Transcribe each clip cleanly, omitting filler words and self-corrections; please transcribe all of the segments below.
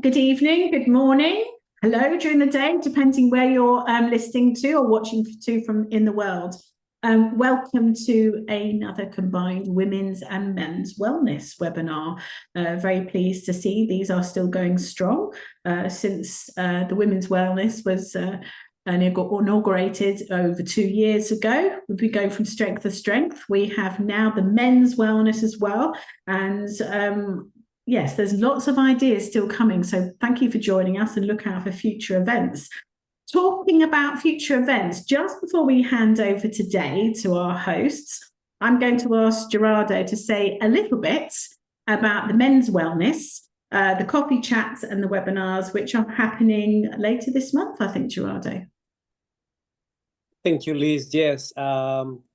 Good evening, good morning, hello during the day, depending where you're listening to or watching to from in the world. Welcome to another combined women's and men's wellness webinar. Very pleased to see these are still going strong since the women's wellness was inaugurated over 2 years ago. We go from strength to strength. We have now the men's wellness as well, and yes, there's lots of ideas still coming. So thank you for joining us, and look out for future events. Talking about future events, just before we hand over today to our hosts, I'm going to ask Gerardo to say a little bit about the men's wellness, the coffee chats and the webinars, which are happening later this month, I think, Gerardo. Thank you, Liz. Yes,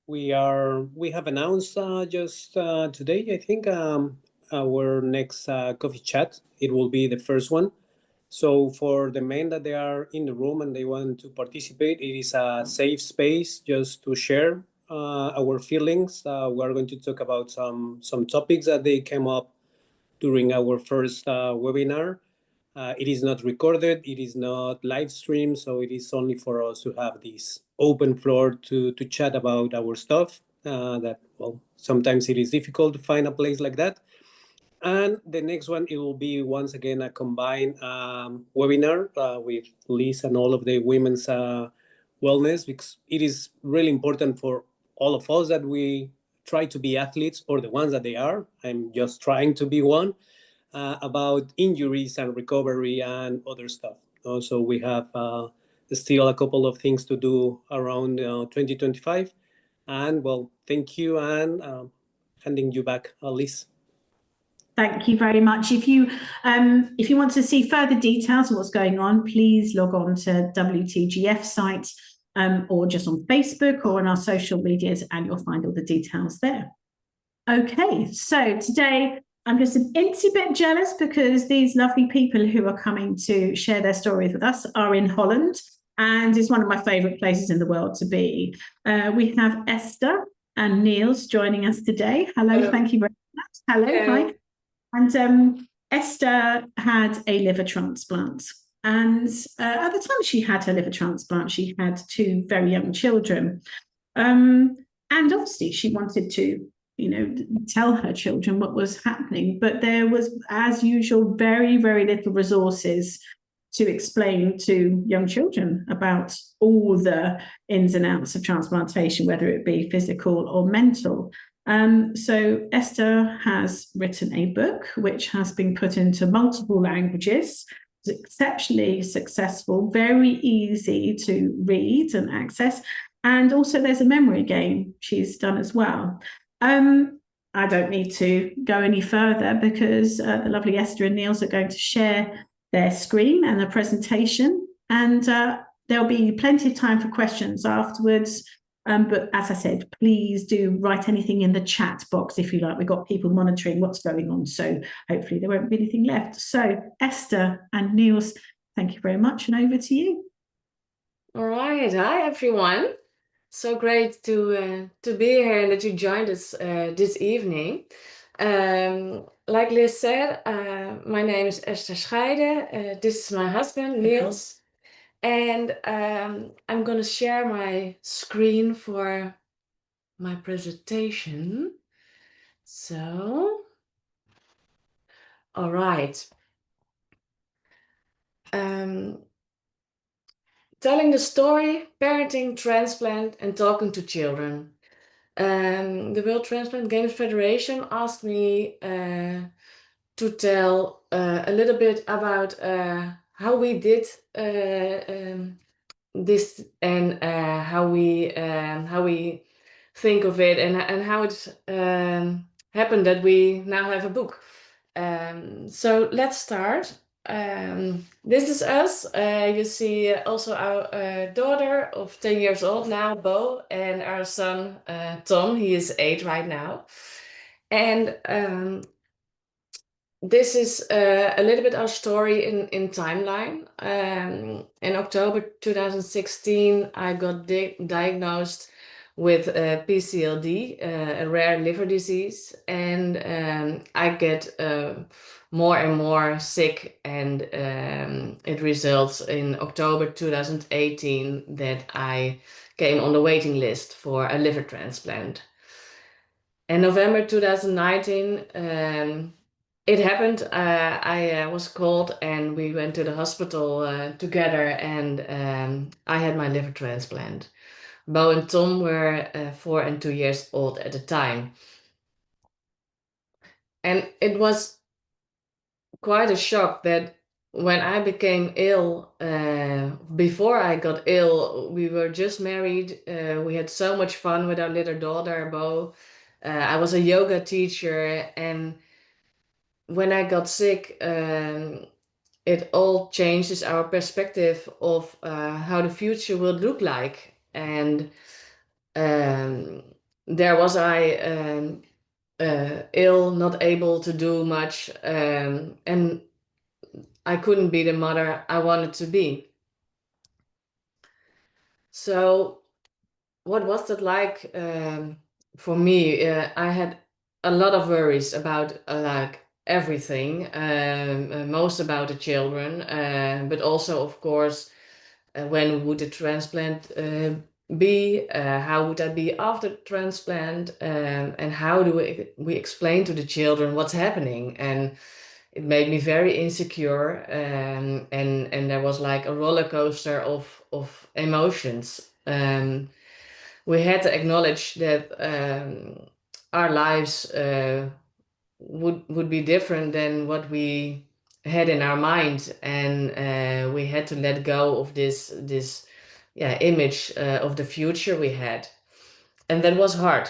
we have announced just today, I think, our next coffee chat. It will be the first one. So for the men that they are in the room and they want to participate, it is a safe space just to share our feelings. We are going to talk about some topics that they came up during our first webinar. It is not recorded, it is not live streamed, so it is only for us to have this open floor to chat about our stuff. That, well, sometimes it is difficult to find a place like that. And the next one, it will be once again a combined webinar with Liz and all of the women's wellness, because it is really important for all of us that we try to be athletes, or the ones that they are. I'm just trying to be one, about injuries and recovery and other stuff. So we have still a couple of things to do around 2025. And well, thank you, and handing you back, Liz. Thank you very much. If you want to see further details of what's going on, please log on to WTGF site or just on Facebook or on our social medias, and you'll find all the details there. Okay, so today I'm just an incy bit jealous because these lovely people who are coming to share their stories with us are in Holland, and it's one of my favourite places in the world to be. We have Esther and Niels joining us today. Hello. Thank you very much. Hello. Hi. And Esther had a liver transplant. And at the time she had her liver transplant, she had 2 very young children. And obviously she wanted to, tell her children what was happening. But there was, as usual, very, very little resources to explain to young children about all the ins and outs of transplantation, whether it be physical or mental. So Esther has written a book which has been put into multiple languages. It's exceptionally successful, very easy to read and access. And also there's a memory game she's done as well. I don't need to go any further because the lovely Esther and Niels are going to share their screen and the presentation. And there'll be plenty of time for questions afterwards. But as I said, please do write anything in the chat box if you like. We've got people monitoring what's going on, so hopefully there won't be anything left. So Esther and Niels, thank you very much, and over to you. All right. Hi, everyone. So great to be here and that you joined us this evening. Like Liz said, my name is Esther Scheide. This is my husband, Niels. And I'm going to share my screen for my presentation. So, all right. Telling the story, parenting, transplant, and talking to children. The World Transplant Games Federation asked me to tell a little bit about how we did this, and how we think of it, and how it happened that we now have a book. So let's start. This is us. You see also our daughter of 10 years old now, Bo, and our son Tom. He is 8 right now. And this is a little bit our story in timeline. In October 2016, I got diagnosed with PCLD, a rare liver disease, and I get more and more sick, and it results in October 2018 that I came on the waiting list for a liver transplant. In November 2019, it happened. I was called and we went to the hospital together, and I had my liver transplant. Bo and Tom were 4 and 2 years old at the time. And it was quite a shock that when I became ill, before I got ill, we were just married. We had so much fun with our little daughter, Bo. I was a yoga teacher, and when I got sick, it all changes our perspective of how the future will look like. And there was I ill, not able to do much, and I couldn't be the mother I wanted to be. So what was that like for me? I had a lot of worries about like everything, most about the children, but also, of course, when would the transplant be? How would that be after the transplant? And how do we explain to the children what's happening? And it made me very insecure, and there was like a roller coaster of emotions. We had to acknowledge that our lives would be different than what we had in our mind, and we had to let go of this image of the future we had, and that was hard.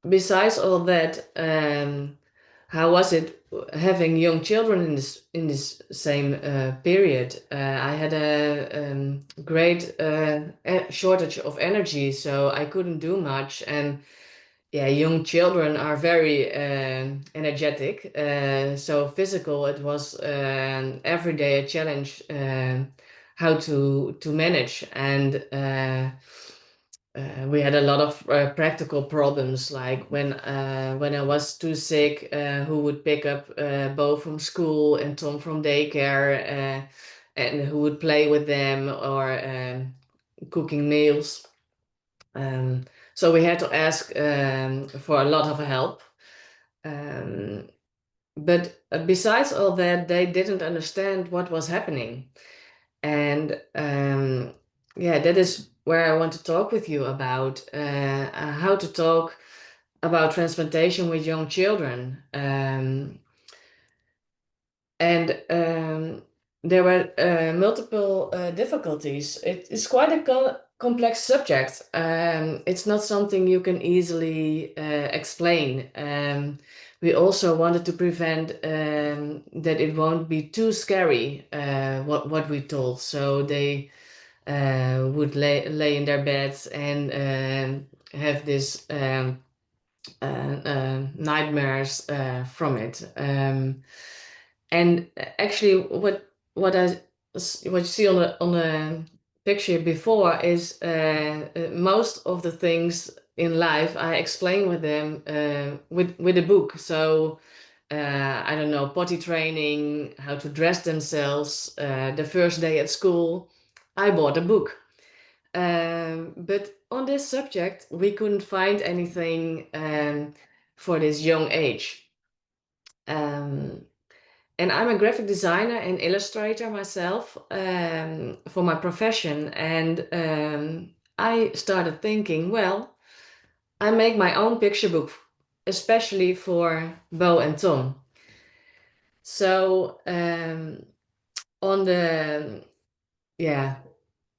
Besides all that, how was it having young children in this same period? I had a great shortage of energy, so I couldn't do much. And yeah, young children are very energetic, so physical. It was every day a challenge how to manage, and we had a lot of practical problems, like when I was too sick, who would pick up Bo from school and Tom from daycare, and who would play with them, or cooking meals. So we had to ask for a lot of help. But besides all that, they didn't understand what was happening. And that is where I want to talk with you about how to talk about transplantation with young children. There were multiple difficulties. It's quite a complex subject. It's not something you can easily explain. We also wanted to prevent that it won't be too scary, what we told. So they would lay in their beds and have this nightmares from it. And actually, what you see on the picture before is most of the things in life I explain with them with a book. So I don't know, potty training, how to dress themselves, the first day at school. I bought a book. But on this subject, we couldn't find anything for this young age. And I'm a graphic designer and illustrator myself for my profession. And I started thinking, well, I make my own picture book, especially for Bo and Tom. So on the,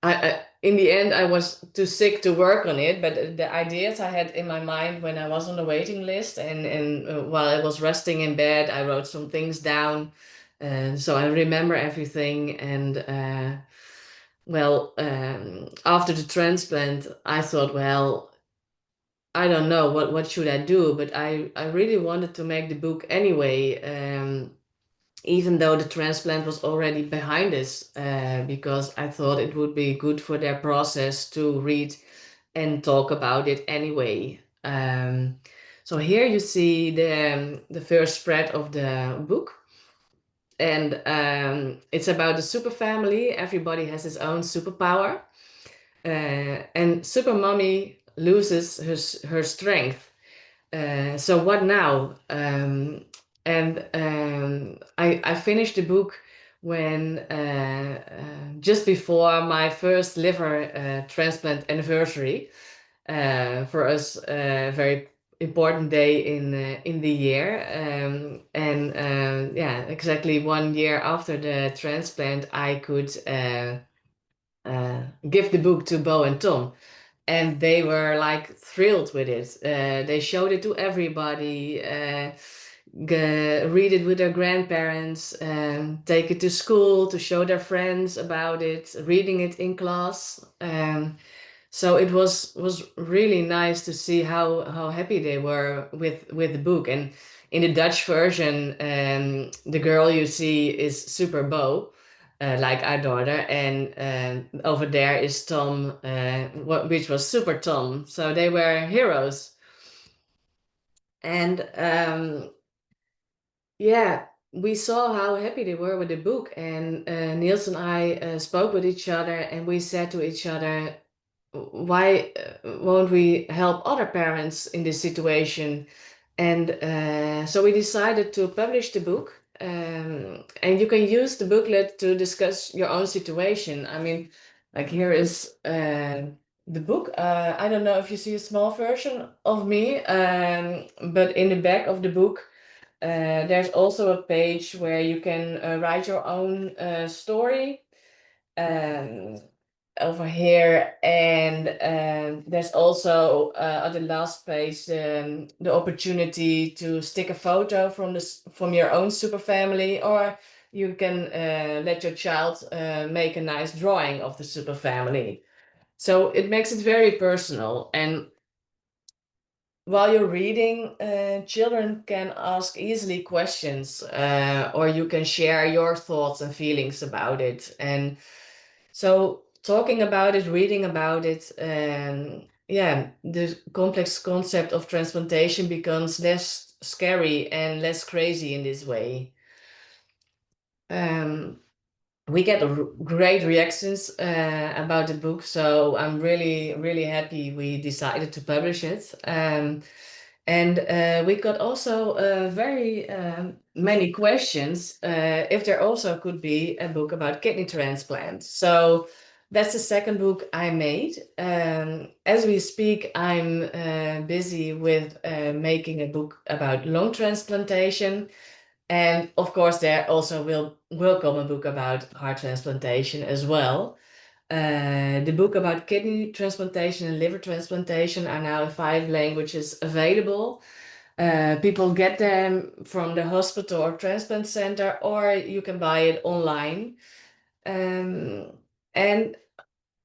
I in the end, I was too sick to work on it, but the ideas I had in my mind when I was on the waiting list, and while I was resting in bed, I wrote some things down, so I remember everything. And after the transplant, I thought, well, I don't know what should I do, but I really wanted to make the book anyway. Even though the transplant was already behind us, because I thought it would be good for their process to read and talk about it anyway. So So here you see the first spread of the book. And it's about the super family. Everybody has his own superpower. And super mommy loses her strength. So what now? I finished the book when just before my first liver transplant anniversary. For us, a very important day in the year. Yeah, exactly 1 year after the transplant, I could give the book to Bo and Tom. And they were like thrilled with it. They showed it to everybody, read it with their grandparents, take it to school to show their friends about it, reading it in class. So it was really nice to see how happy they were with the book. And in the Dutch version, the girl you see is Super Bo, like our daughter, and over there is Tom, which was Super Tom. So they were heroes. And yeah, we saw how happy they were with the book. And Niels and I spoke with each other, and we said to each other, why won't we help other parents in this situation? And so we decided to publish the book. And you can use the booklet to discuss your own situation. I mean, like here is the book. I don't know if you see a small version of me, but in the back of the book, there's also a page where you can write your own story. Over here, and there's also at the last page the opportunity to stick a photo from your own super family, or you can let your child make a nice drawing of the super family. So it makes it very personal. And while you're reading, children can ask easily questions, or you can share your thoughts and feelings about it. And so talking about it, reading about it, yeah, the complex concept of transplantation becomes less scary and less crazy in this way. We get great reactions about the book, so I'm really, really happy we decided to publish it. And we got also very many questions if there also could be a book about kidney transplant. So that's the second book I made. As we speak, I'm busy with making a book about lung transplantation. And of course, there also will come a book about heart transplantation as well. The book about kidney transplantation and liver transplantation are now in 5 languages available. People get them from the hospital or transplant center, or you can buy it online. And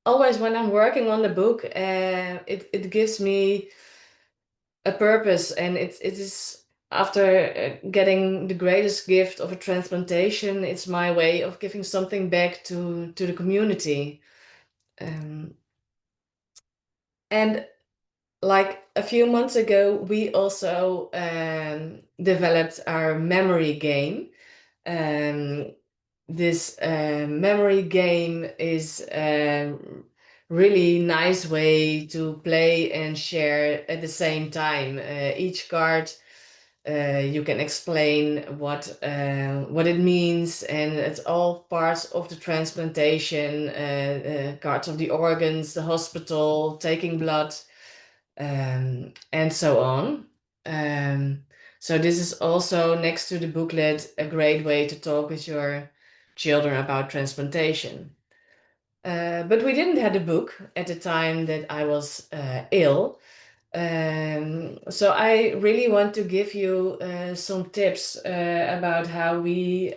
always when I'm working on the book, it gives me a purpose, and it is after getting the greatest gift of a transplantation, it's my way of giving something back to the community. And like a few months ago, we also developed our memory game. This memory game is a really nice way to play and share at the same time. Each card you can explain what it means, and it's all parts of the transplantation, cards of the organs, the hospital, taking blood, and so on. So this is also, next to the booklet, a great way to talk with your children about transplantation. But we didn't have a book at the time that I was ill. So I really want to give you some tips about how we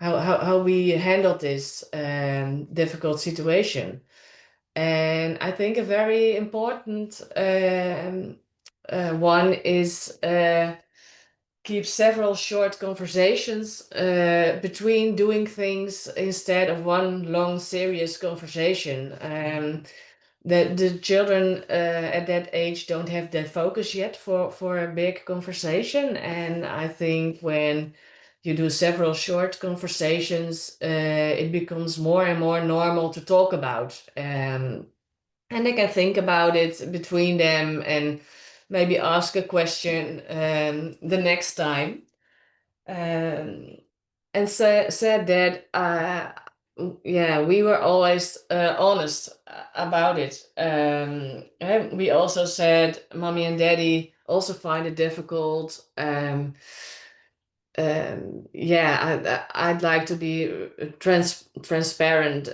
how we handled this difficult situation. And I think a very important one is keep several short conversations between doing things instead of one long serious conversation. the children at that age don't have the focus yet for a big conversation. And I think when you do several short conversations, it becomes more and more normal to talk about. And they can think about it between them and maybe ask a question the next time. And said that yeah, we were always honest about it. And we also said mommy and daddy also find it difficult. Yeah, I'd like to be transparent,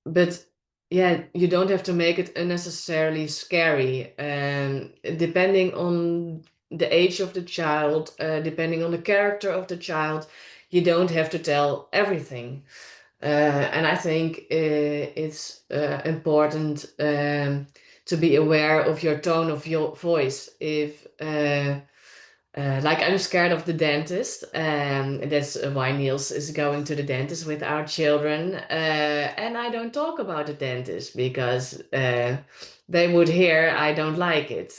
but yeah, you don't have to make it unnecessarily scary. Depending on the age of the child, depending on the character of the child, you don't have to tell everything. And I think it's important to be aware of your tone of your voice. If like I'm scared of the dentist, and that's why Niels is going to the dentist with our children. And I don't talk about the dentist because they would hear I don't like it.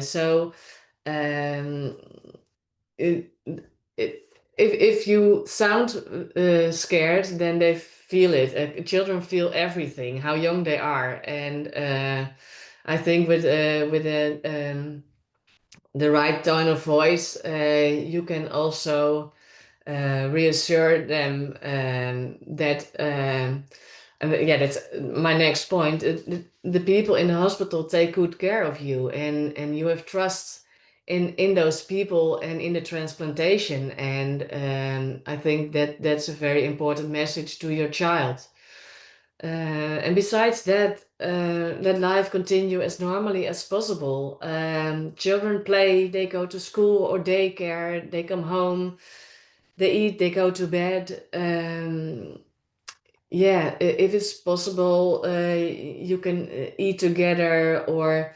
So um, it, if you sound scared, then they feel it. Children feel everything, how young they are, and I think with the right tone of voice, you can also reassure them that. And yeah, that's my next point. The people in the hospital take good care of you, and you have trust in those people and in the transplantation. And I think that that's a very important message to your child. And besides that, let life continue as normally as possible. Children play, they go to school or daycare, they come home, they eat, they go to bed. Yeah, if it's possible, you can eat together or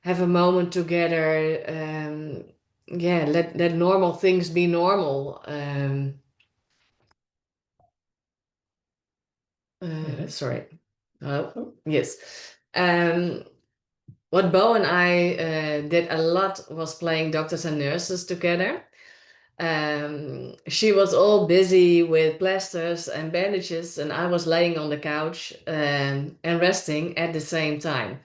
have a moment together. Yeah, let normal things be normal. Sorry. Yes. What Bo and I did a lot was playing doctors and nurses together. She was all busy with plasters and bandages, and I was laying on the couch and resting at the same time.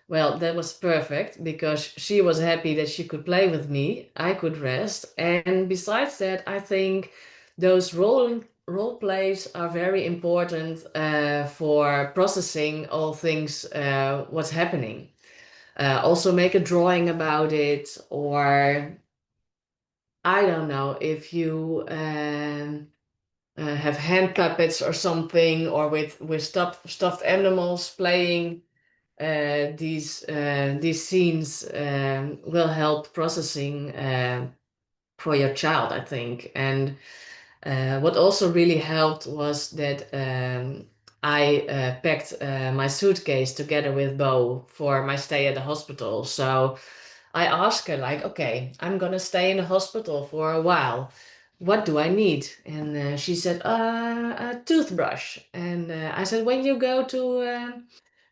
Well, that was perfect because she was happy that she could play with me. I could rest. And besides that, I think those role plays are very important for processing all things what's happening. Also make a drawing about it, or I don't know if you have hand puppets or something, or with stuffed animals playing these scenes will help processing for your child, I think. And what also really helped was that I packed my suitcase together with Bo for my stay at the hospital. So I asked her, like, okay, I'm gonna stay in the hospital for a while. What do I need? And she said, a toothbrush. And I said, when you go to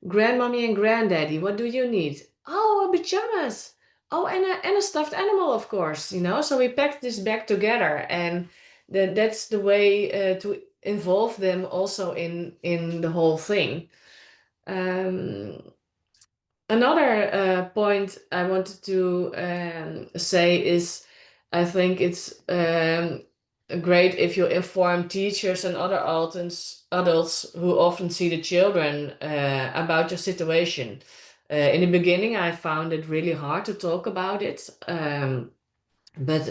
grandmommy and granddaddy, what do you need? Oh, pajamas. Oh, and a stuffed animal, of course, you know. So we packed this bag together, and that's the way to involve them also in the whole thing. Another point I wanted to say is I think it's great if you inform teachers and other adults who often see the children about your situation. In the beginning, I found it really hard to talk about it. But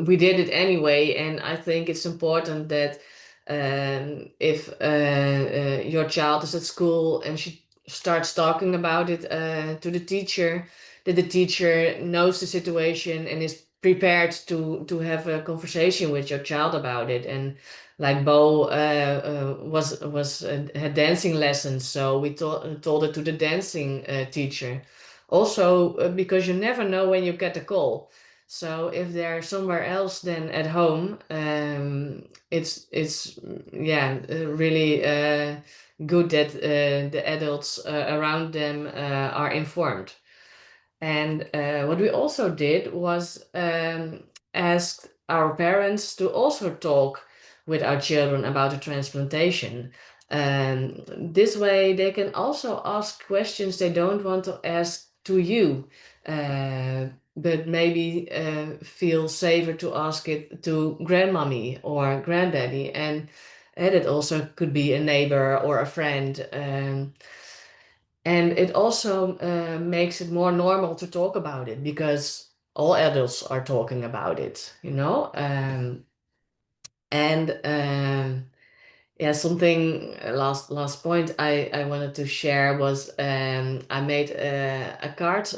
we did it anyway, and I think it's important that if your child is at school and she starts talking about it to the teacher, that the teacher knows the situation and is prepared to have a conversation with your child about it. And like Bo had dancing lessons, so we told it to the dancing teacher. Also, because you never know when you get a call. So if they're somewhere else than at home, it's really good that the adults around them are informed. And what we also did was ask our parents to also talk with our children about the transplantation. This way, they can also ask questions they don't want to ask to you, but maybe feel safer to ask it to grandmommy or granddaddy. And it also could be a neighbor or a friend. And it also makes it more normal to talk about it because all adults are talking about it, you know? And yeah, something last point I wanted to share was I made a card,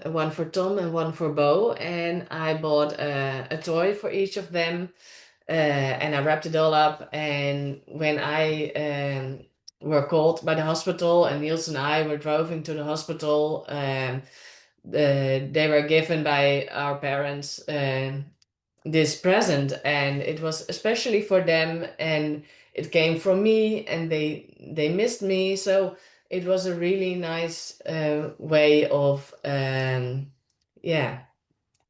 one for Tom and one for Bo, and I bought a toy for each of them, and I wrapped it all up. And when I were called by the hospital, and Niels and I were driving to the hospital, they were given by our parents this present, and it was especially for them, and it came from me, and they missed me, so it was a really nice way of yeah,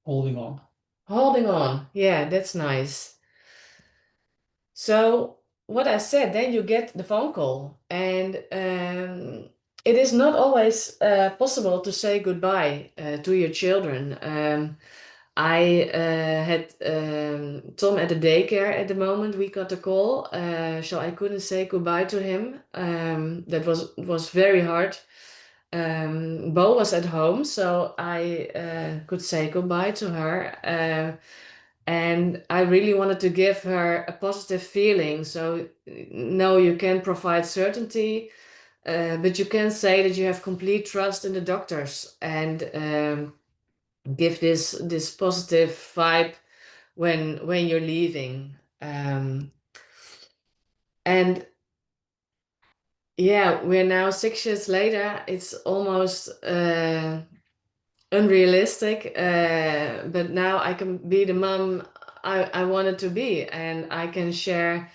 Holding on. holding on. Yeah, that's nice. So what I said, then you get the phone call, and it is not always possible to say goodbye to your children. I had Tom at the daycare at the moment we got the call, so I couldn't say goodbye to him. That was very hard. Bo was at home, so I could say goodbye to her. And I really wanted to give her a positive feeling. So, no, you can provide certainty, but you can say that you have complete trust in the doctors, and give this positive vibe when you're leaving. And yeah, we're now 6 years later. It's almost unrealistic, but now I can be the mom I wanted to be, and I can share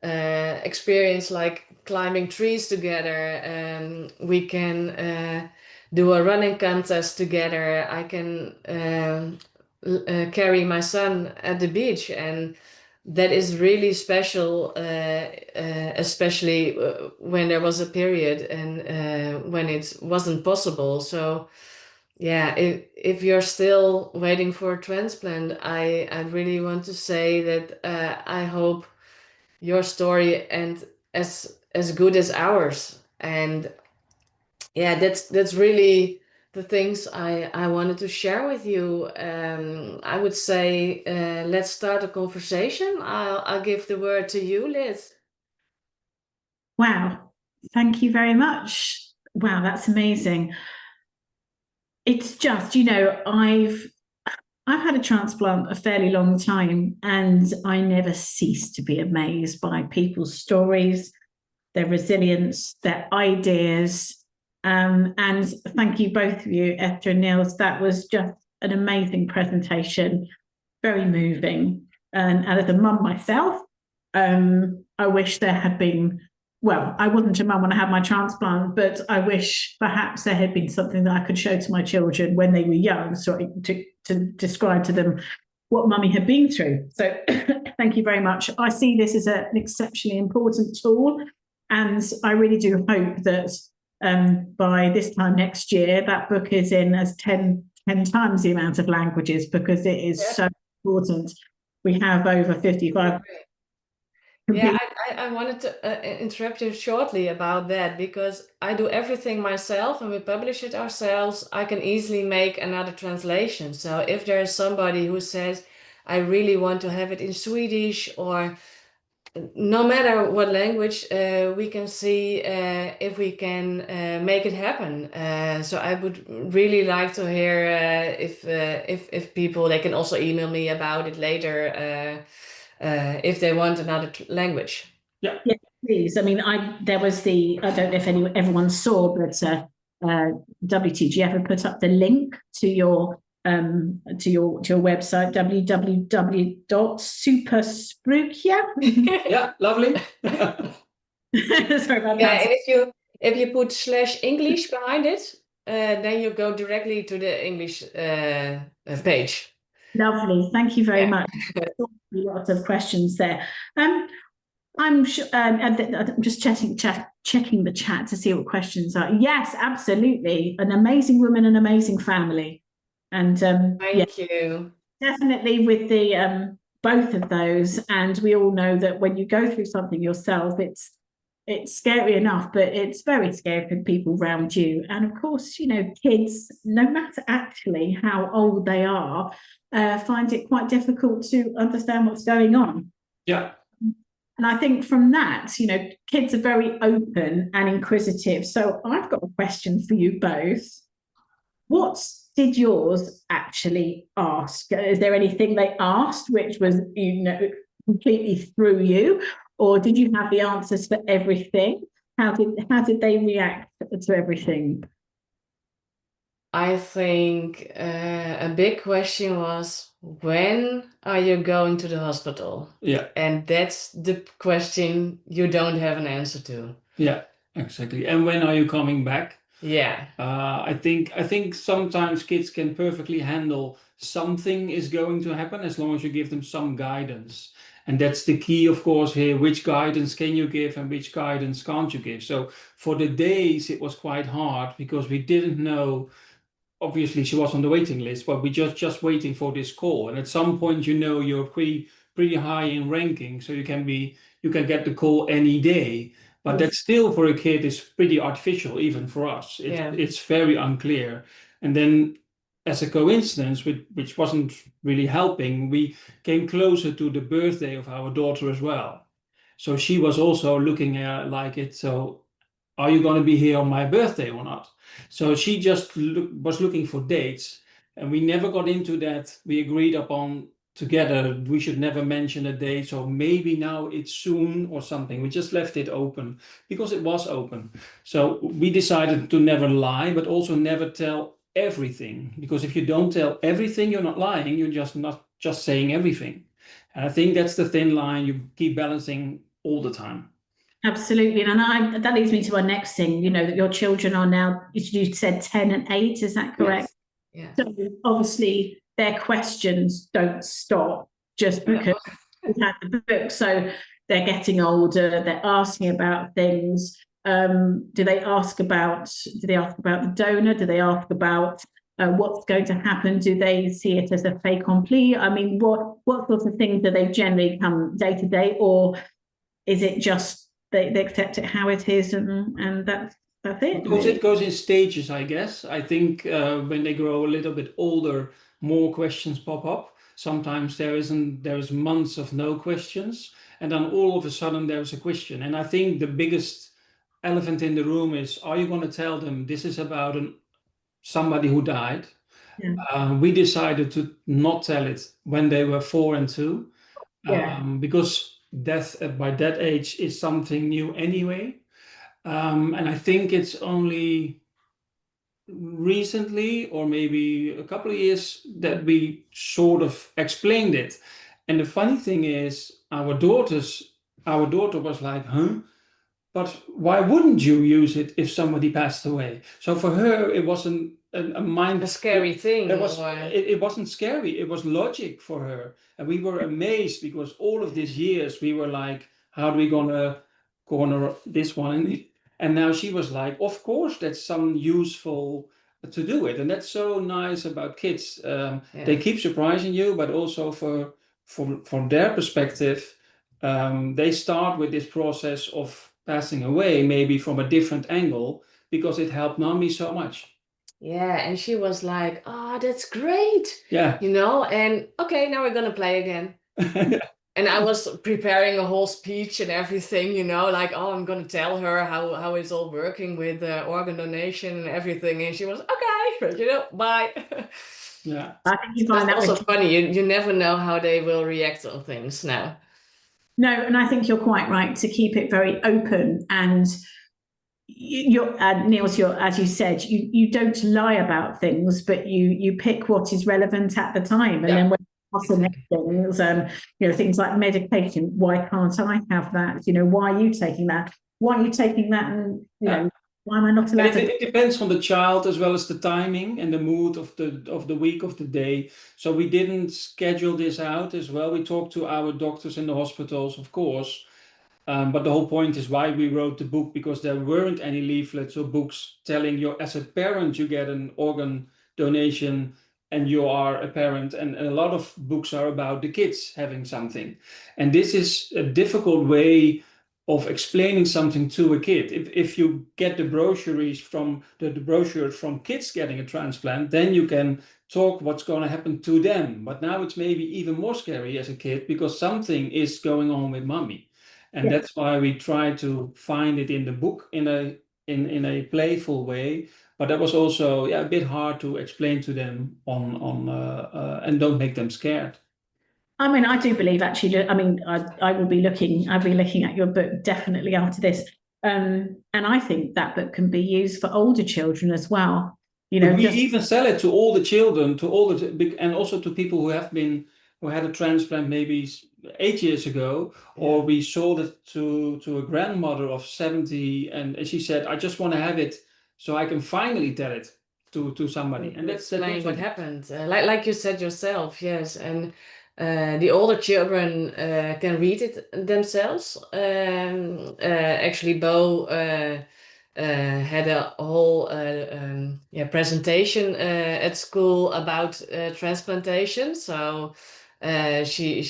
experience like climbing trees together. We can do a running contest together. I can carry my son at the beach, and that is really special, especially when there was a period and when it wasn't possible. So yeah, if you're still waiting for a transplant, I really want to say that I hope your story and as good as ours. And yeah, that's really the things I wanted to share with you. I would say let's start a conversation. I'll give the word to you, Liz. Wow, thank you very much. Wow, that's amazing. It's just, I've had a transplant a fairly long time, and I never cease to be amazed by people's stories, their resilience, their ideas. And thank you, both of you, Esther and Niels. That was just an amazing presentation, very moving. And as a mum myself, I wish there had been, well, I wasn't a mum when I had my transplant, but I wish perhaps there had been something that I could show to my children when they were young, so to describe to them what mummy had been through. So thank you very much. I see this as an exceptionally important tool, and I really do hope that by this time next year, that book is in as 10 times the amount of languages, because it is so important. We have over 55. Yeah, I wanted to interrupt you shortly about that, because I do everything myself and we publish it ourselves. I can easily make another translation. So if there is somebody who says, I really want to have it in Swedish, or no matter what language, we can see if we can make it happen. So I would really like to hear if people, they can also email me about it later. If they want another language. Yeah, please. I mean, there was I don't know if everyone saw, but WTGF had put up the link to your to your website, www.supersprookje. Yeah, lovely. Sorry about Yeah, that. and if you put /English behind it, then you go directly to the English page. Lovely. Thank you very Yeah. much. Lots of questions there. I'm sure, I'm just checking the chat to see what questions are. Yes, absolutely. An amazing woman, an amazing family. And Thank you. definitely with the both of those. And we all know that when you go through something yourself, it's scary enough, but it's very scary for people around you. And of course, you know, kids, no matter actually how old they are, find it quite difficult to understand what's going on. Yeah. And I think from that, you know, kids are very open and inquisitive. So I've got a question for you both. What did yours actually ask? Is there anything they asked which was, you know, completely threw you? Or did you have the answers for everything? How did they react to everything? I think a big question was, when are you going to the hospital? Yeah. And that's the question you don't have an answer to. Yeah, exactly. And when are you coming back? Yeah. I think sometimes kids can perfectly handle something is going to happen as long as you give them some guidance. And that's the key, of course, here. Which guidance can you give and which guidance can't you give? So for the days, it was quite hard because we didn't know. Obviously, she was on the waiting list, but we just waiting for this call. And at some point, you know, you're pretty high in ranking, so you can get the call any day. But Yes. that still for a kid is pretty artificial, even for us. It's very unclear. And then, as a coincidence, which wasn't really helping, we came closer to the birthday of our daughter as well. So she was also looking at like it. So, are you going to be here on my birthday or not? So she just was looking for dates, and we never got into that. We agreed upon together we should never mention a date, so maybe now it's soon or something. We just left it open because it was open. So we decided to never lie, but also never tell everything, because if you don't tell everything, you're not lying, you're just not just saying everything. And I think that's the thin line you keep balancing all the time. Absolutely. And that leads me to our next thing, you know, that your children are now, you said 10 and 8, is that correct? Yes. So obviously their questions don't stop just because we've had the book. So they're getting older, they're asking about things. Do they ask about the donor? Do they ask about what's going to happen? Do they see it as a fait accompli? I mean, what sorts of things do they generally come day to day, or is it just they accept it how it is and that's it? It goes in stages, I guess. I think when they grow a little bit older, more questions pop up. Sometimes there is months of no questions, and then all of a sudden there's a question. And I think the biggest elephant in the room is: are you going to tell them this is about somebody who died? Yeah. We decided to not tell it when they were 4 and 2, because death by that age is something new anyway. And I think it's only recently, or maybe a couple of years, that we sort of explained it. And the funny thing is, our daughter was like, huh? But why wouldn't you use it if somebody passed away? So for her, it wasn't a scary thing. It wasn't scary. It was logic for her. And we were amazed because all of these years we were like, how are we gonna corner this one? And now she was like, of course, that's some useful to do it. And that's so nice about kids. They keep surprising you, but also from their perspective, they start with this process of passing away, maybe from a different angle, because it helped mommy so much. Yeah, and she was like, "Oh, that's great." Yeah. You know, and okay, now we're gonna play again. And I was preparing a whole speech and everything, you know, like, oh, I'm gonna tell her how it's all working with organ donation and everything. And she was, okay, you know, bye. Yeah. I think you That's find that also funny. You never know how they will react on things now. No, and I think you're quite right to keep it very open. And Niels, as you said, you don't lie about things, but you pick what is relevant at the time, and then when things, things like medication. Why can't I have that? Why are you taking that? Why are you taking that? And why am I not allowed to? It depends on the child as well as the timing and the mood of the week, of the day. So we didn't schedule this out as well. We talked to our doctors in the hospitals, of course. But the whole point is why we wrote the book, because there weren't any leaflets or books telling you as a parent you get an organ donation and you are a parent. And a lot of books are about the kids having something. And this is a difficult way of explaining something to a kid. If you get the brochures from the brochures from kids getting a transplant, then you can talk what's going to happen to them. But now it's maybe even more scary as a kid because something is going on with mommy. And that's why we try to find it in the book in a playful way. But that was also a bit hard to explain to them and don't make them scared. I mean, I do believe actually. I mean, I will be looking. I'll be looking at your book definitely after this, and I think that book can be used for older children as well. We even sell it to all the children, and also to people who had a transplant maybe 8 years ago, or we sold it to a grandmother of 70, and she said, "I just want to have it so I can finally tell it to somebody." And that's what happened. Like you said yourself, yes, and the older children can read it themselves. Actually, Bo had a whole presentation at school about transplantation. So she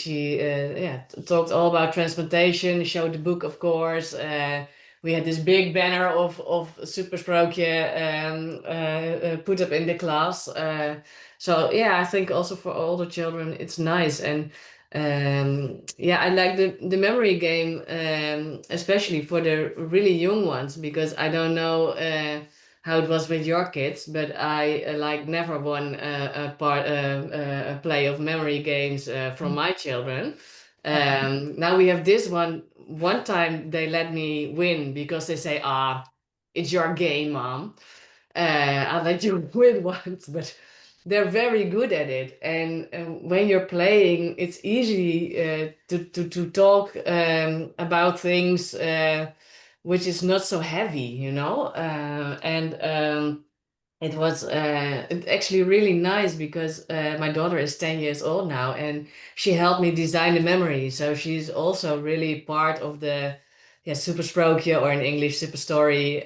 talked all about transplantation, showed the book, of course. We had this big banner of Super Sprookje put up in the class. So I think also for older children it's nice. And I like the memory game, especially for the really young ones, because I don't know how it was with your kids, but I never won a play of memory games from my children. Now we have this one. One time they let me win because they say, it's your game, Mom. I'll let you win once, but they're very good at it. And when you're playing, it's easy to talk about things which is not so heavy, it was actually really nice because my daughter is 10 years old now, and she helped me design the memory. So she's also really part of the Super Sprookje, or in English Super Story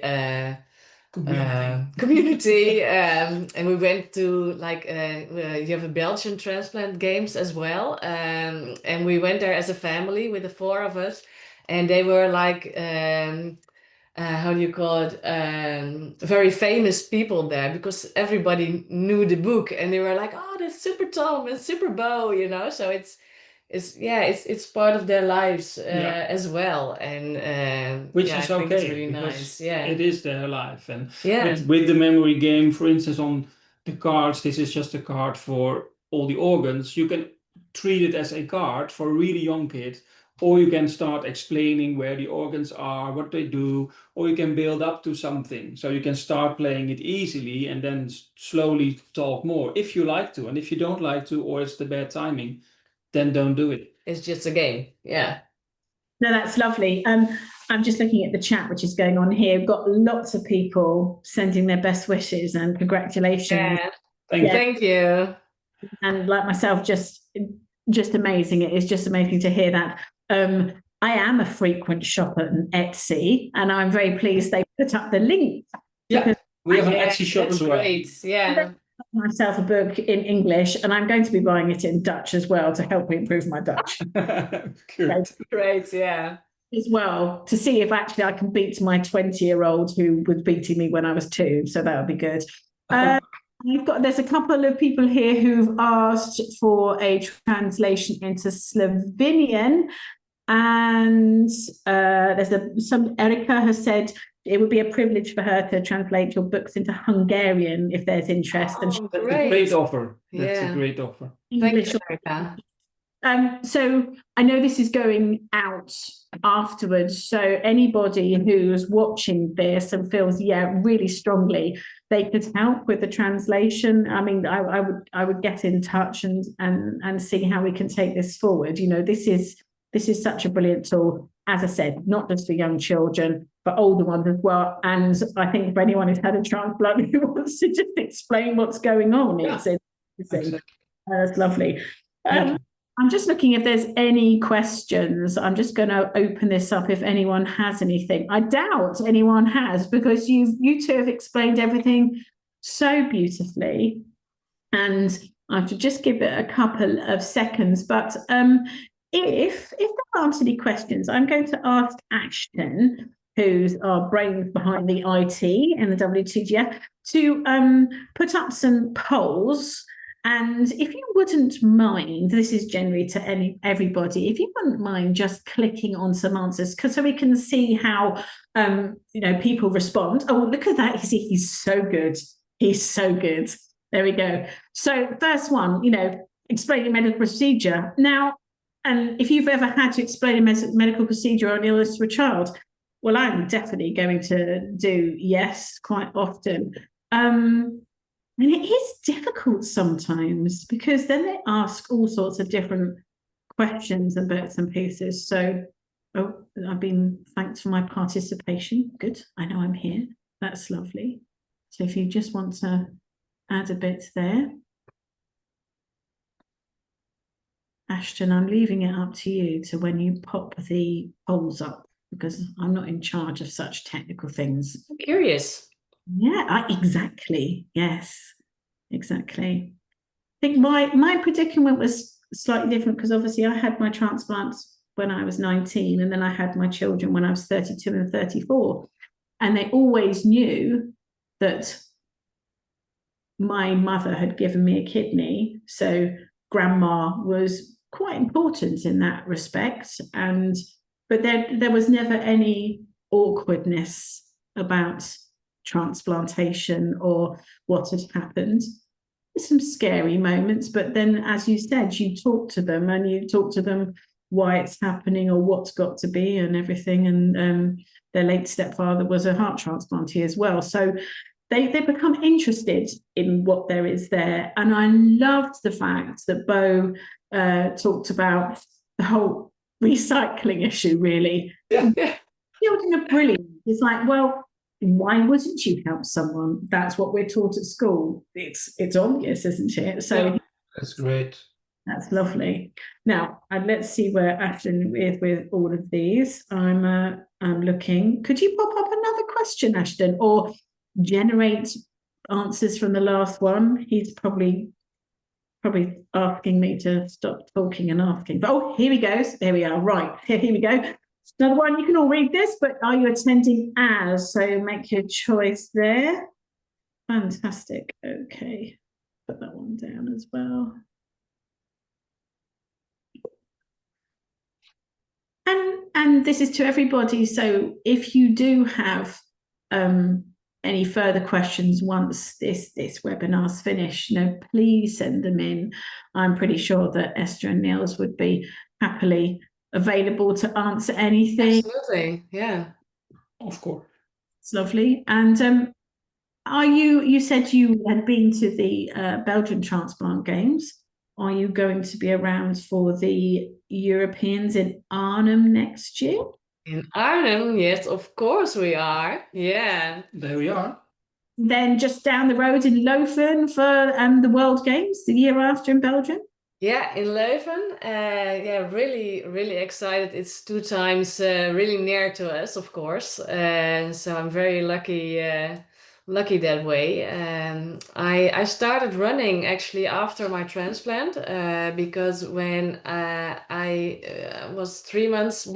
community. And we went to you have a Belgian transplant games as well, and we went there as a family with the 4 of us, and they were how do you call it? Very famous people there, because everybody knew the book, and they were like, "Oh, that's Super Tom and Super Bo," So it's part of their lives as well, and which is I think okay, it's really because nice. Yeah, it is their life. And with the memory game, for instance, on the cards, this is just a card for all the organs. You can treat it as a card for a really young kid. Or you can start explaining where the organs are, what they do, or you can build up to something. So you can start playing it easily and then slowly talk more if you like to. And if you don't like to, or it's the bad timing, then don't do it. It's just a game. Yeah. No, that's lovely. I'm just looking at the chat which is going on here. We've got lots of people sending their best wishes and congratulations. Yeah. Thank you. And like myself, just amazing. It is just amazing to hear that. I am a frequent shopper on Etsy, and I'm very pleased they put up the link. Yeah, we have an Etsy shop as well. Great. Yeah. Myself a book in English, and I'm going to be buying it in Dutch as well to help me improve my Dutch. Good. Great, yeah. As well, to see if actually I can beat my 20-year-old who was beating me when I was 2. So that would be good. There's a couple of people here who've asked for a translation into Slovenian, and Erica has said it would be a privilege for her to translate your books into Hungarian if there's interest. That's a great offer. That's a great offer. Thank you, Erica. So I know this is going out afterwards. So anybody who's watching this and feels, really strongly, they could help with the translation. I mean, I would get in touch and see how we can take this forward. This is such a brilliant tool, as I said, not just for young children, but older ones as well. And I think if anyone has had a transplant who wants to just explain what's going on, it's interesting. That's lovely. I'm just looking if there's any questions. I'm just going to open this up if anyone has anything. I doubt anyone has, because you two have explained everything so beautifully. And I have to just give it a couple of seconds. But if there aren't any questions, I'm going to ask Ashton, who's our brains behind the IT in the WTGF, to put up some polls. And if you wouldn't mind, this is generally to everybody, if you wouldn't mind just clicking on some answers, so we can see how people respond. Oh, look at that. He's so good. He's so good. There we go. So first one, explain a medical procedure. Now, and if you've ever had to explain a medical procedure or an illness to a child, well, I'm definitely going to do yes quite often. And it is difficult sometimes, because then they ask all sorts of different questions and bits and pieces. So, I've been thanked for my participation. Good. I know I'm here. That's lovely. So if you just want to add a bit there. Ashton, I'm leaving it up to you to when you pop the polls up, because I'm not in charge of such technical things. I'm curious. Yeah, exactly. Yes, exactly. I think my predicament was slightly different, because obviously I had my transplants when I was 19, and then I had my children when I was 32 and 34. And they always knew that my mother had given me a kidney. So grandma was quite important in that respect. But there was never any awkwardness about transplantation or what had happened. Some scary moments, but then, as you said, you talk to them, and you talk to them why it's happening or what's got to be and everything. And their late stepfather was a heart transplantee as well, so they become interested in what there is there. And I loved the fact that Bo talked about the whole recycling issue, really. Children are brilliant. It's like, well, why wouldn't you help someone? That's what we're taught at school. It's obvious, isn't it? So that's great. That's lovely. Now, let's see where Ashton is with all of these. I'm looking. Could you pop up another question, Ashton, or generate answers from the last one? He's probably asking me to stop talking and asking. But here he goes. There we are. Right. Here we go. Another one. You can all read this, but are you attending as? So make your choice there. Fantastic. Okay. Put that one down as well. And this is to everybody. So if you do have any further questions once this webinar's finished, please send them in. I'm pretty sure that Esther and Niels would be happily available to answer anything. Absolutely, yeah. Of course. It's lovely. And you said you had been to the Belgian Transplant Games. Are you going to be around for the Europeans in Arnhem next year? In Arnhem, yes, of course we are. Yeah. There we are. Then just down the road in Leuven for the World Games the year after in Belgium? Yeah, in Leuven. Yeah, really, really excited. It's 2 times really near to us, of course. So I'm very lucky that way. I started running actually after my transplant because when I was 3 months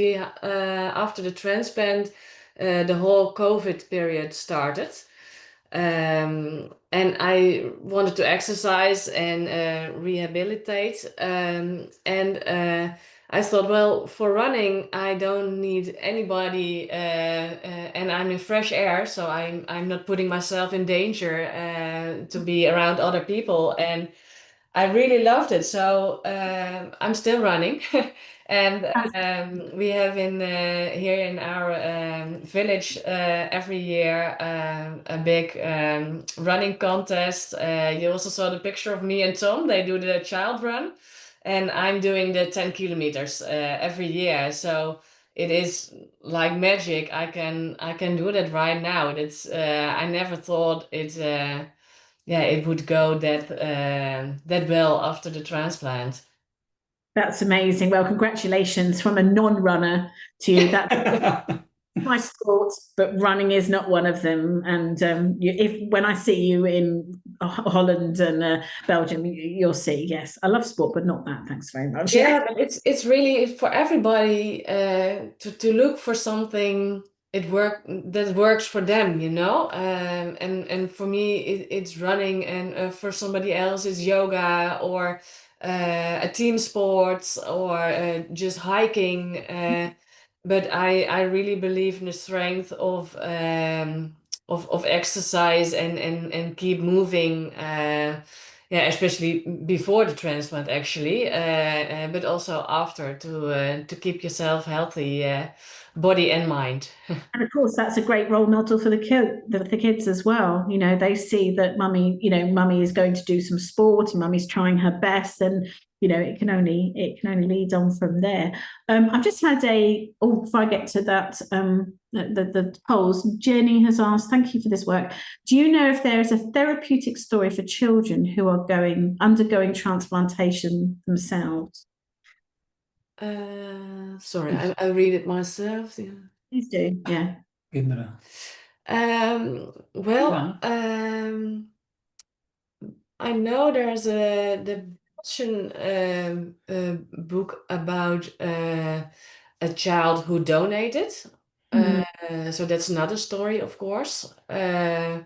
after the transplant, the whole COVID period started. And I wanted to exercise and rehabilitate. I thought, well, for running, I don't need anybody, and I'm in fresh air, so I'm not putting myself in danger to be around other people. And I really loved it. So I'm still running, and we have here in our village every year a big running contest. You also saw the picture of me and Tom. They do the child run, and I'm doing the 10 kilometers every year. So it is like magic. I can do that right now. It's I never thought it. Yeah, it would go that well after the transplant. That's amazing. Well, congratulations from a non-runner to you. That's my sport, but running is not one of them. And when I see you in Holland and Belgium, you'll see. Yes, I love sport, but not that. Thanks very much. Yeah, but it's really for everybody to look for something that works for them, you know. And for me, it's running, and for somebody else, it's yoga or a team sport or just hiking. But I really believe in the strength of exercise and keep moving. Yeah, especially before the transplant, actually, but also after to keep yourself healthy, body and mind. And of course, that's a great role model for the kids as well. You know, they see that mummy is going to do some sport, and mummy's trying her best, and you know, it can only lead on from there. I've just had before I get to that, the polls, Jenny has asked, thank you for this work. Do you know if there is a therapeutic story for children who are undergoing transplantation themselves? Sorry, I read it myself. Yeah. Please do, yeah. Well, I know there's the Russian book about a child who donated. So that's another story, of course. And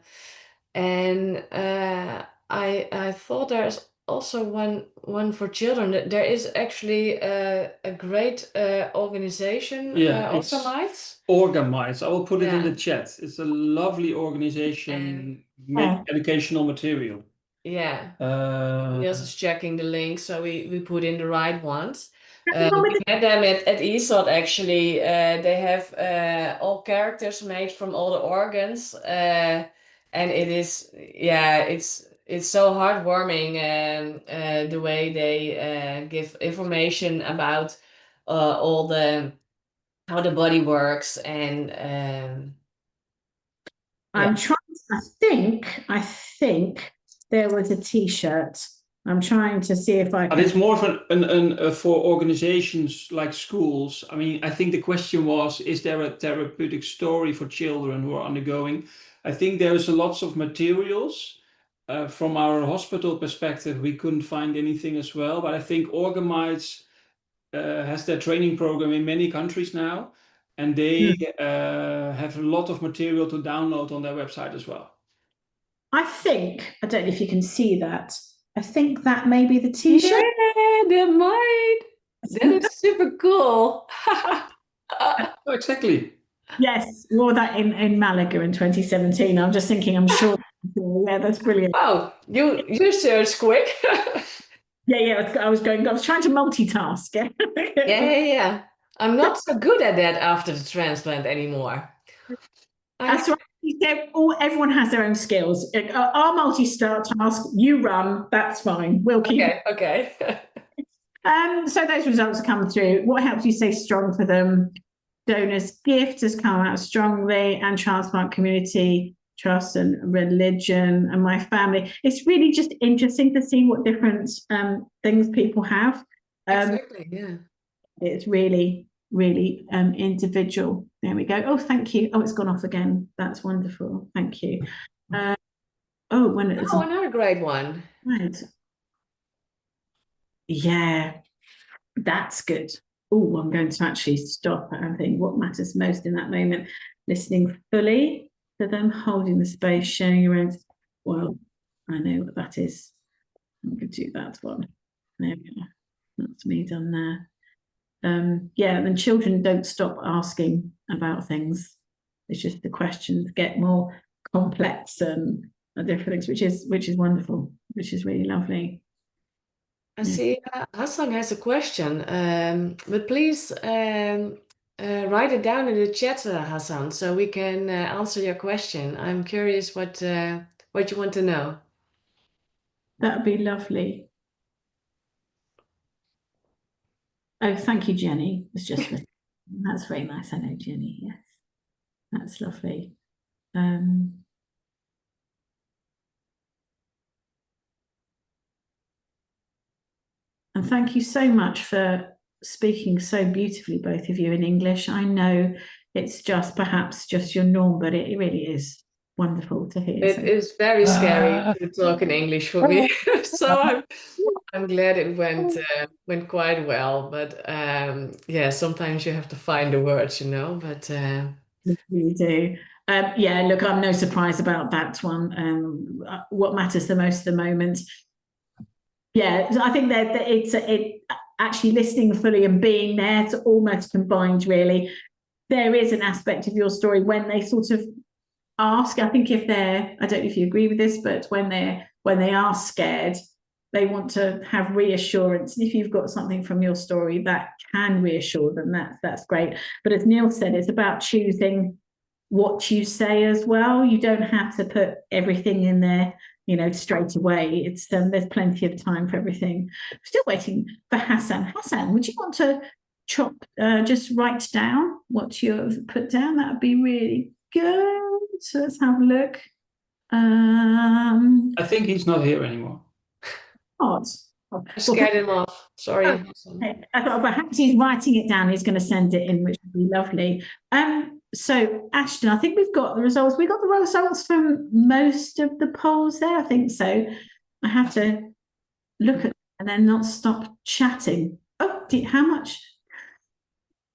I thought there's also one for children. There is actually a great organization, Orgamites. Orgamites. I will put it in the chat. It's a lovely organization, make educational material. Yeah. Niels is checking the link, so we put in the right ones. We had them at ESOT, actually. They have all characters made from all the organs, and it is, yeah, it's so heartwarming the way they give information about all how the body works, and I'm trying. I think there was a T-shirt. I'm trying to see if I can. But it's more for organizations like schools. I mean, I think the question was, is there a therapeutic story for children who are undergoing? I think there's lots of materials. From our hospital perspective, we couldn't find anything as well. But I think Orgamites has their training program in many countries now. And they have a lot of material to download on their website as well. I don't know if you can see that. I think that may be the T-shirt. Yeah, that might. That is super cool. Exactly. Yes, wore that in Malaga in 2017. I'm just thinking, I'm sure. Yeah, that's brilliant. Oh, you search quick. Yeah. I was trying to multitask. Yeah. I'm not so good at that after the transplant anymore. That's right. Everyone has their own skills. I'll multitask. You run. That's fine. We'll keep. Okay. So those results have come through. What helps you stay strong for them? Donors' gift has come out strongly, and transplant community, trust and religion, and my family. It's really just interesting to see what different things people have. Exactly. Yeah. It's really individual. There we go. Oh, thank you. Oh, it's gone off again. That's wonderful. Thank you. Another great one. Right. Yeah, that's good. Oh, I'm going to actually stop and think what matters most in that moment. Listening fully to them, holding the space, sharing your own. Well, I know what that is. I'm going to do that one. There we go. That's me done there. And children don't stop asking about things. It's just the questions get more complex and different things, which is wonderful, which is really lovely. I see Hassan has a question, but please write it down in the chat, Hassan, so we can answer your question. I'm curious what you want to know. That would be lovely. Oh, thank you, Jenny. It's just that's very nice. I know Jenny. Yes, that's lovely. And thank you so much for speaking so beautifully, both of you, in English. I know it's perhaps just your norm, but it really is wonderful to hear. It is very scary to talk in English for me, so I'm glad it went quite well. But yeah, sometimes you have to find the words, you know. But you do. Yeah, look, I'm no surprise about that one. What matters the most at the moment. Yeah, I think that it's actually listening fully and being there to almost combined, really. There is an aspect of your story when they sort of ask, I think if I don't know if you agree with this, but when they are scared, they want to have reassurance. And if you've got something from your story that can reassure them, that's great. But as Neil said, it's about choosing what you say as well. You don't have to put everything in there, straight away. It's there's plenty of time for everything. Still waiting for Hassan. Hassan, would you want to just write down what you've put down? That would be really good. So let's have a look. I think he's not here anymore. What? I scared him off. Sorry. Okay. I thought perhaps he's writing it down. He's going to send it in, which would be lovely. So Ashton, I think we've got the results. We got the results from most of the polls there. I think so. I have to look at and then not stop chatting. Oh,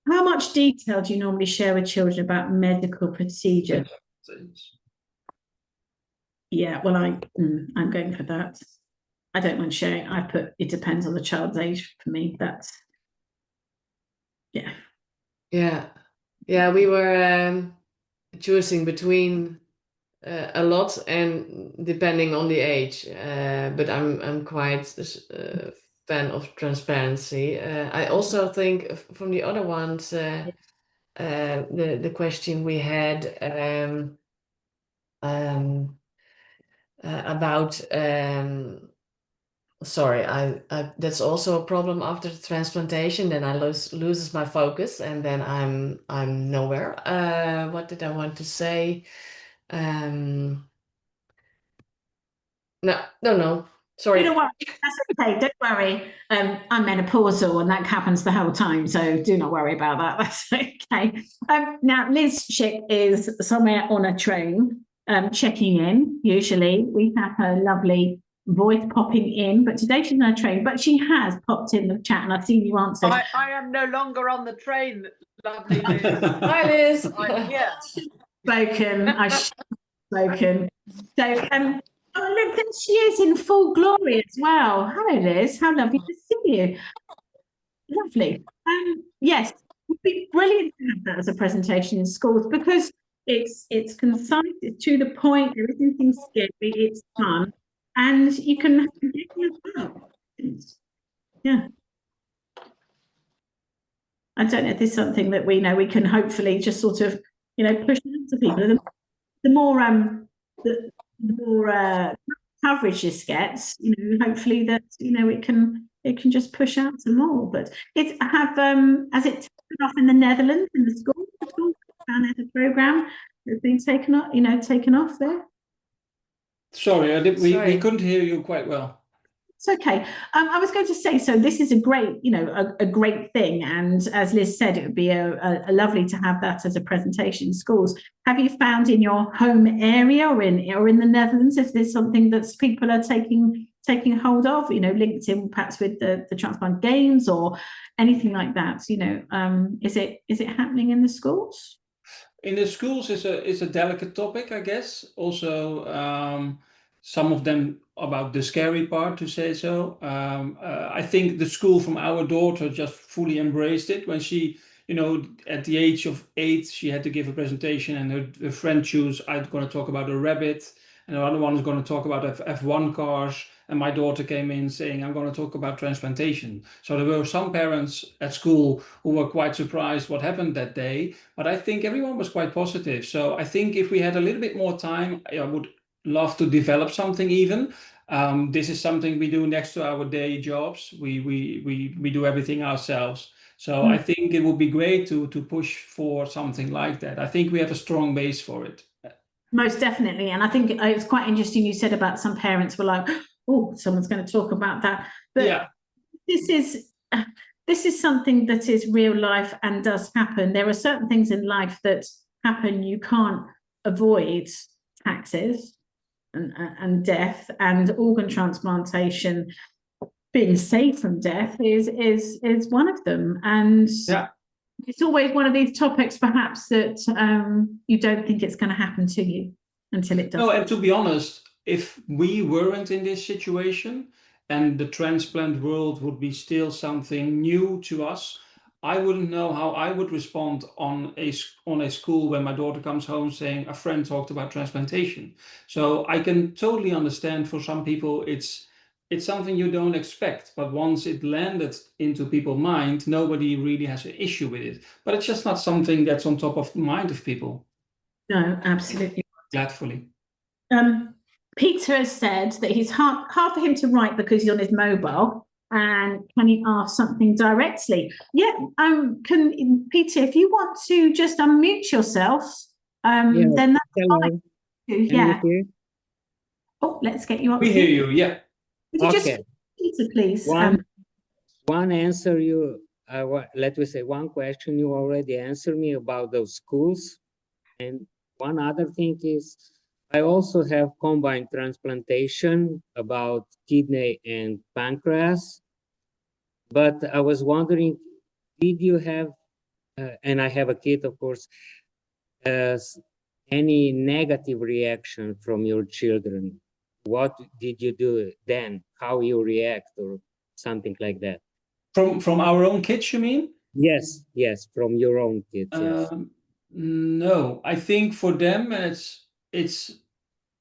how much detail do you normally share with children about medical procedure? Yeah, well, I'm going for that. I don't mind sharing. I put it depends on the child's age for me. That's yeah. We were choosing between a lot and depending on the age. But I'm quite a fan of transparency. I also think from the other ones, the question we had about sorry, I that's also a problem after the transplantation. Then I loses my focus, and then I'm nowhere. What did I want to say? No. Sorry. You know what? That's okay. Don't worry. I'm menopausal, and that happens the whole time. So do not worry about that. That's okay. Now, Liz Schick is somewhere on a train, checking in. Usually, we have her lovely voice popping in, but today she's on a train. But she has popped in the chat, and I've seen you answer. I am no longer on the train. Lovely Liz. Hi, Liz. I'm here. Spoken. So, oh, look, there she is in full glory as well. Hello, Liz. How lovely to see you. Lovely. Yes, it would be brilliant to have that as a presentation in schools because it's concise, it's to the point, there isn't anything scary, it's fun, and you can yeah. I don't know if there's something that we can hopefully just sort of, push out to people. The more coverage this gets, hopefully that it can just push out some more. But has it taken off in the Netherlands in the school and the program has been taken off there? Sorry, we couldn't hear you quite well. It's okay. I was going to say, so this is a great, a great thing. And as Liz said, it would be a lovely to have that as a presentation in schools. Have you found in your home area or in the Netherlands, if there's something that people are taking hold of, linked in perhaps with the transplant games or anything like that? Is it happening in the schools? In the schools is a delicate topic, I guess. Also, some of them about the scary part, to say so. I think the school from our daughter just fully embraced it when she, at the age of 8, she had to give a presentation, and her friend chose, I'm going to talk about a rabbit, and the other one is going to talk about F1 cars, and my daughter came in saying, I'm going to talk about transplantation. So there were some parents at school who were quite surprised what happened that day, but I think everyone was quite positive. So I think if we had a little bit more time, I would love to develop something even. This is something we do next to our day jobs. We do everything ourselves. So I think it would be great to push for something like that. I think we have a strong base for it. Most definitely. And I think it's quite interesting you said about some parents were like, oh, someone's going to talk about that. But yeah, this is something that is real life and does happen. There are certain things in life that happen you can't avoid. Taxes and death, and organ transplantation, being saved from death is one of them. And yeah, it's always one of these topics perhaps that you don't think it's going to happen to you until it does. no, and to be honest, if we weren't in this situation and the transplant world would be still something new to us, I wouldn't know how I would respond on a school when my daughter comes home saying a friend talked about transplantation. So I can totally understand for some people it's something you don't expect, but once it landed into people's mind, nobody really has an issue with it. But it's just not something that's on top of the mind of people. No, absolutely. Gladfully. Peter has said that it's hard for him to write because he's on his mobile. And can he ask something directly? Yeah. Can Peter, if you want to just unmute yourself, then that's fine. Yeah. Oh, let's get you up. We hear you. Yeah. Could you just, Peter, please? One answer you, let me say, one question you already answered me about those schools, and one other thing is, I also have combined transplantation about kidney and pancreas, but I was wondering, did you have, and I have a kid, of course, any negative reaction from your children? What did you do then? How you react or something like that? From our own kids, you mean? Yes, from your own kids, yes. No, I think for them it's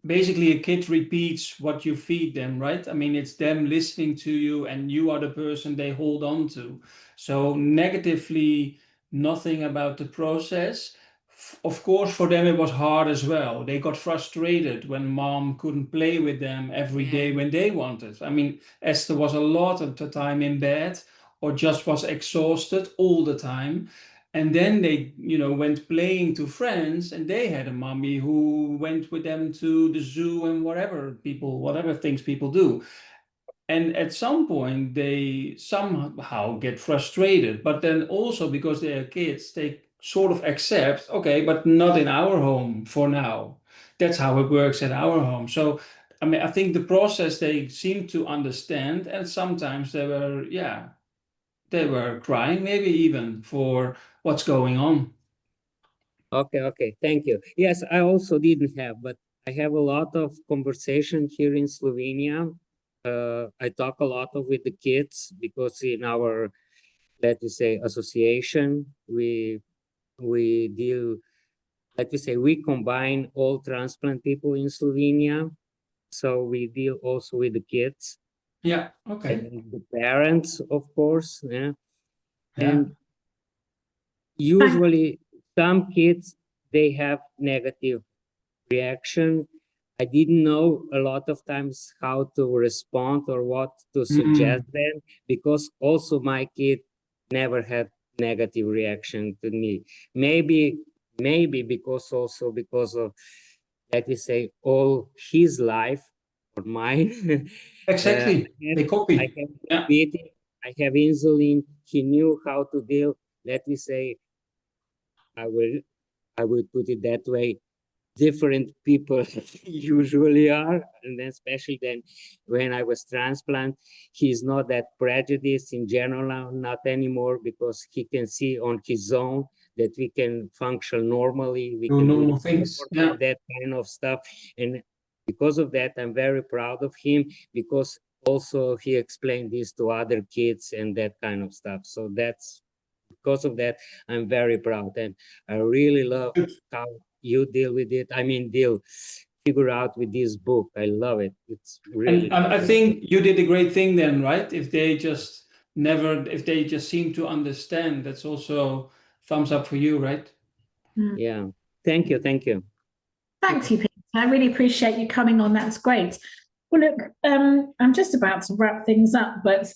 basically a kid repeats what you feed them, right? I mean, it's them listening to you and you are the person they hold on to. So negatively, nothing about the process. Of course, for them it was hard as well. They got frustrated when mom couldn't play with them every day when they wanted. I mean, Esther was a lot of the time in bed or just was exhausted all the time. And then they, went playing to friends, and they had a mommy who went with them to the zoo and whatever things people do. And at some point, they somehow get frustrated. But then also because they are kids, they sort of accept, okay, but not in our home for now. That's how it works at our home. So, I mean, I think the process they seem to understand, and sometimes they were crying, maybe even for what's going on. Okay, thank you. Yes, I also didn't have, but I have a lot of conversation here in Slovenia. I talk a lot with the kids because in our, let me say, association, we deal, let me say, we combine all transplant people in Slovenia. So we deal also with the kids. Yeah, okay. And the parents, of course. Yeah. And usually some kids, they have negative reaction. I didn't know a lot of times how to respond or what to suggest them, because also my kid never had negative reaction to me. Maybe because of, let me say, all his life or mine. Exactly. They copy. I have insulin. He knew how to deal. Let me say, I will put it that way. Different people usually are, and then especially then when I was transplant, he's not that prejudiced in general, not anymore, because he can see on his own that we can function normally, we can normal things, that kind of stuff. And because of that, I'm very proud of him, because also he explained this to other kids and that kind of stuff. So that's because of that, I'm very proud, and I really love how you deal with it. I mean, figure out with this book. I love it. It's really. And I think you did a great thing then, right? If they just seem to understand, that's also thumbs up for you, right? Yeah. Thank you. Thank you. Thank you, Peter. I really appreciate you coming on. That's great. Well, look, I'm just about to wrap things up, but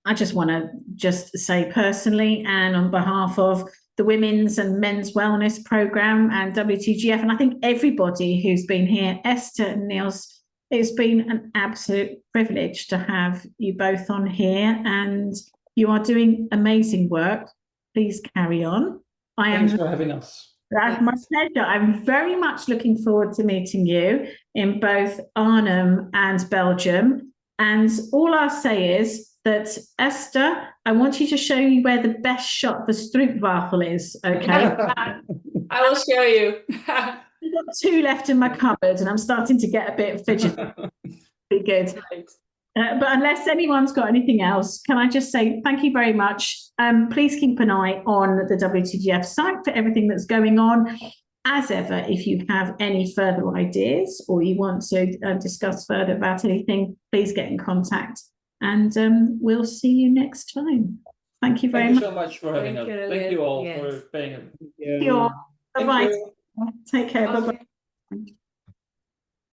I just want to just say personally and on behalf of the Women's and Men's Wellness Programme and WTGF, and I think everybody who's been here, Esther and Niels, it's been an absolute privilege to have you both on here, and you are doing amazing work. Please carry on. Thanks for having us. That's my pleasure. I'm very much looking forward to meeting you in both Arnhem and Belgium. And all I'll say is that, Esther, I want you to show you where the best shop for stroopwafel is, okay? I will show you. I've got 2 left in my cupboard and I'm starting to get a bit fidgety. Be good. Right. But unless anyone's got anything else, can I just say thank you very much. Please keep an eye on the WTGF site for everything that's going on. As ever, if you have any further ideas or you want to discuss further about anything, please get in contact. And we'll see you next time. Thank you very much. Thank you so much for having us. Thank you all for paying. Thank you all. Bye-bye. Take care. Bye-bye.